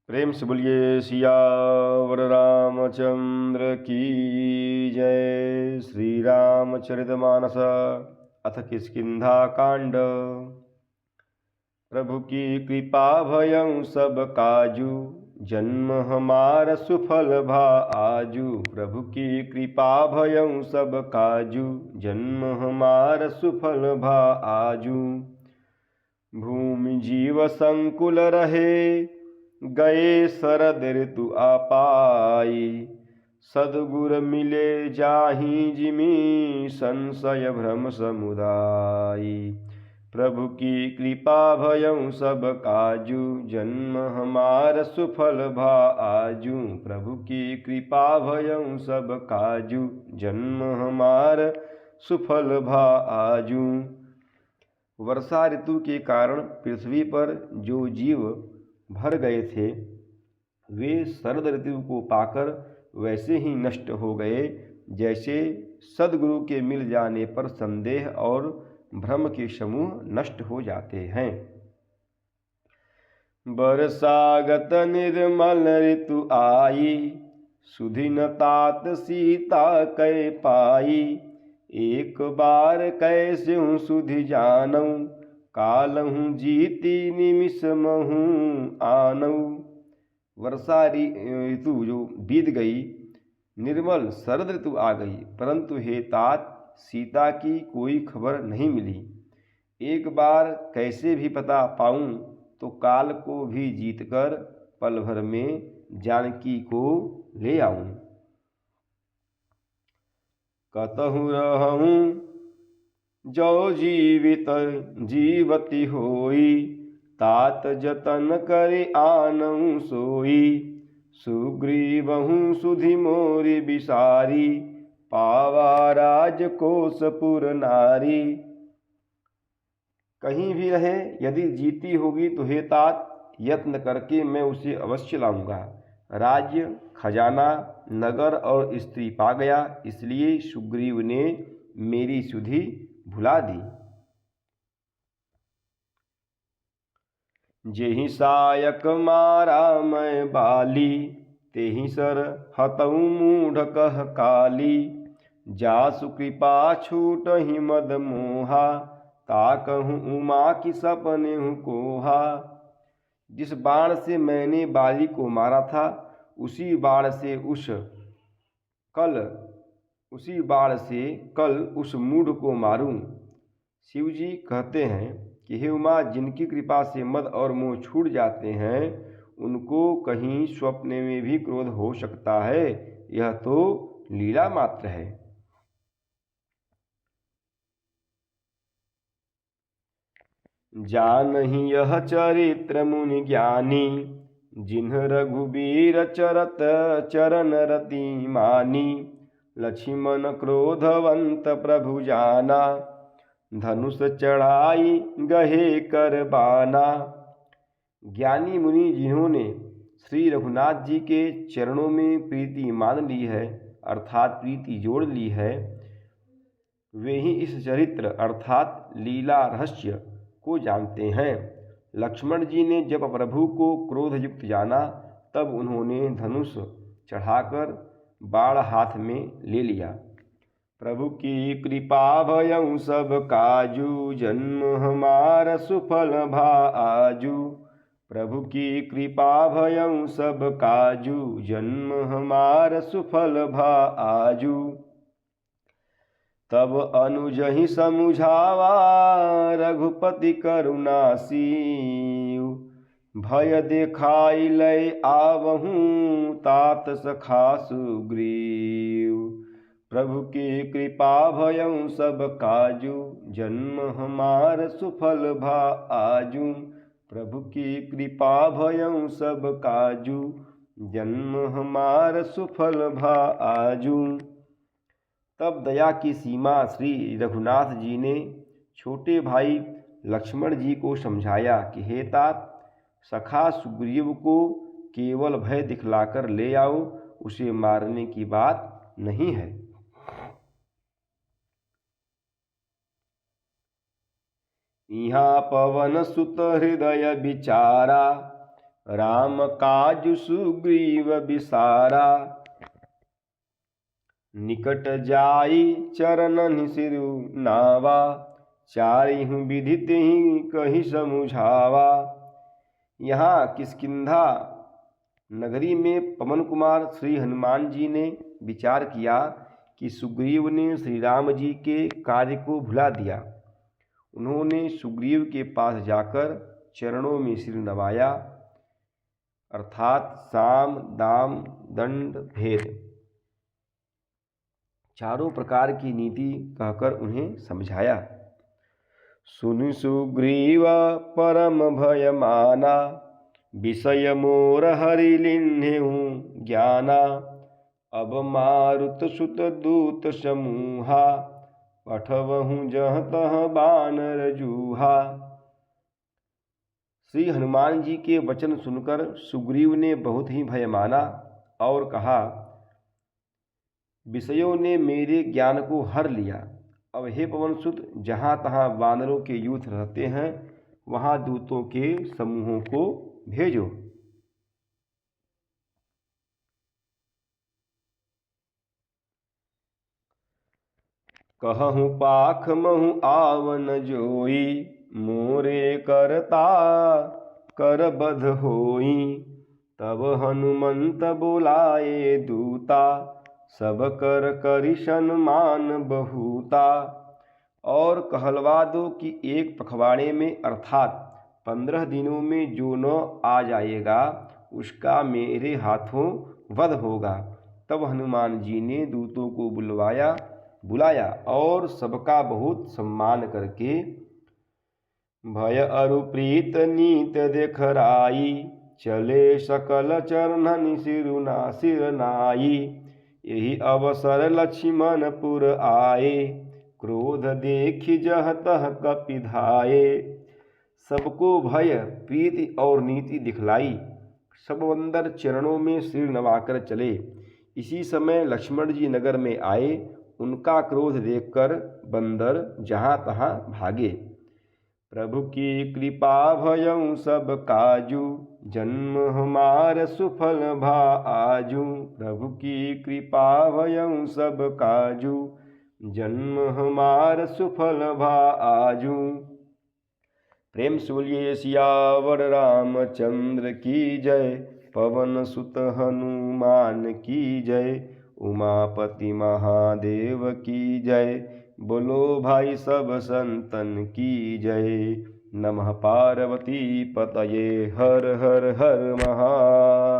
प्रेम से बोलिए सियावर रामचंद्र की जय। श्री रामचरितमानस अथ किष्किंधा कांड। प्रभु की कृपा भयं सब काजू, जन्म हमार सुफल भा आजू। प्रभु की कृपा भयं सब काजू, जन्म हमार सुफल भा आजू। भूमि जीव संकुल रहे, गए शरद ऋतु आपाई। सद्गुर मिले जाहि जिमि, संशय भ्रम समुदाई। प्रभु की कृपा भयं सब काजू, जन्म हमार सुफल भा आजू। प्रभु की कृपा भयं सब काजू, जन्म हमार सुफल भा आजू। वर्षा ऋतु के कारण पृथ्वी पर जो जीव भर गए थे, वे शरद ऋतु को पाकर वैसे ही नष्ट हो गए जैसे सद्गुरु के मिल जाने पर संदेह और भ्रम के समूह नष्ट हो जाते हैं। बरसागत निर्मल ऋतु आई, सुधीन तात सीता कै पाई। एक बार कैसे सुधि जानऊ, कालहूँ जीती निमिष महूँ आनऊ। वर्षा ऋतु जो बीत गई, निर्मल शरद ऋतु आ गई, परंतु हे तात सीता की कोई खबर नहीं मिली। एक बार कैसे भी पता पाऊं तो काल को भी जीतकर पल भर में जानकी को ले आऊं। कतहु रहूं जो जीवित जीवती होई, तात जतन करि आनऊं सोई। सुग्रीवहु सुधि मोरि बिसारी, पावा राजकोसपुर नारी। कहीं भी रहे, यदि जीती होगी तो हे तात यत्न करके मैं उसे अवश्य लाऊंगा। राज्य, खजाना, नगर और स्त्री पा गया, इसलिए सुग्रीव ने मेरी सुधि भुला दी। जेहि सायक मारा मैं बाली, तेहि सर हतऊ मूढ़ कह काली। जासु कृपा छूटहि मद मोहा, ताकहूँ उमा की सपने कोहा। जिस बाण से मैंने बाली को मारा था, उसी बाण से कल उस मूढ़ को मारूं। शिवजी कहते हैं कि हे उमा, जिनकी कृपा से मद और मोह छूट जाते हैं, उनको कहीं स्वप्न में भी क्रोध हो सकता है। यह तो लीला मात्र है। जानहि यह चरित्र मुनि ज्ञानी, जिन्ह रघुबीर चरत चरण रति मानी। लक्ष्मण क्रोधवंत प्रभु जाना, धनुष चढ़ाई गहे कर बाना। ज्ञानी मुनि जिन्होंने श्री रघुनाथ जी के चरणों में प्रीति मान ली है, अर्थात प्रीति जोड़ ली है, वे ही इस चरित्र अर्थात लीला रहस्य को जानते हैं। लक्ष्मण जी ने जब प्रभु को क्रोधयुक्त जाना, तब उन्होंने धनुष चढ़ाकर बाण हाथ में ले लिया। प्रभु की कृपा भयं सब काजू, जन्म हमार सुफल भा आजू। प्रभु की कृपा भयं सब काजू, जन्म हमार सुफल भा आजू। तब अनुजहि समुझावा, रघुपति करुणासीयु। भय देखाई लय आवहूँ, तात सखा सुग्रीव। प्रभु की कृपा भयं सब काजू, जन्म हमार सुफल भा आजू। प्रभु की कृपा भयं सब काजू, जन्म हमार सुफल भा आजू। तब दया की सीमा श्री रघुनाथ जी ने छोटे भाई लक्ष्मण जी को समझाया कि हे तात, सखा सुग्रीव को केवल भय दिखलाकर ले आओ, उसे मारने की बात नहीं है। यहाँ पवन सुत हृदय विचारा, राम काजु सुग्रीव बिसारा, निकट जाई चरणन सिरु नावा, चारिहु विदित ही कही समुझावा। यहाँ किष्किंधा नगरी में पवन कुमार श्री हनुमान जी ने विचार किया कि सुग्रीव ने श्री राम जी के कार्य को भुला दिया। उन्होंने सुग्रीव के पास जाकर चरणों में सिर नवाया, अर्थात साम दाम दंड भेद चारों प्रकार की नीति कहकर उन्हें समझाया। सुनि सुग्रीव परम भयमाना, विषय मोर हरि लिन्हेउ ज्ञाना। अब मारुत सुत दूत समूहा, पठवहु जह तह बानर जूहा। श्री हनुमान जी के वचन सुनकर सुग्रीव ने बहुत ही भय माना और कहा, विषयों ने मेरे ज्ञान को हर लिया। अब हे पवनसुत, जहाँ तहाँ वानरों के यूथ रहते हैं वहाँ दूतों के समूहों को भेजो। कहूँ पाख महु आवन जोई, मोरे करता कर बध होई। तब हनुमंत बोलाए दूता, सब कर करि सन्मान बहुता। और कहलवा दो कि एक पखवाड़े में अर्थात 15 दिनों में जो न आ जाएगा उसका मेरे हाथों वध होगा। तब हनुमान जी ने दूतों को बुलाया और सबका बहुत सम्मान करके भय अरु प्रीत नीत देखराई। चले सकल चरणन सिर नाई, यही अवसर लक्ष्मणपुर आए। क्रोध देखि जह तह कपि धाये, सबको भय प्रीति और नीति दिखलाई। सब बंदर चरणों में सिर नवाकर चले। इसी समय लक्ष्मण जी नगर में आए। उनका क्रोध देखकर बंदर जहाँ तहाँ भागे। प्रभु की कृपा भयउ सब काजू, जन्म हमार सुफल भा आजू। प्रभु की कृपा भयउ सब काजू, जन्म हमार सुफल भा आजू। प्रेम से बोलिए सियावर रामचंद्र की जय, पवन सुत हनुमान की जय, उमापति महादेव की जय। बोलो भाई सब संतन की जय। नमः पार्वती पतये, हर हर हर महादेव।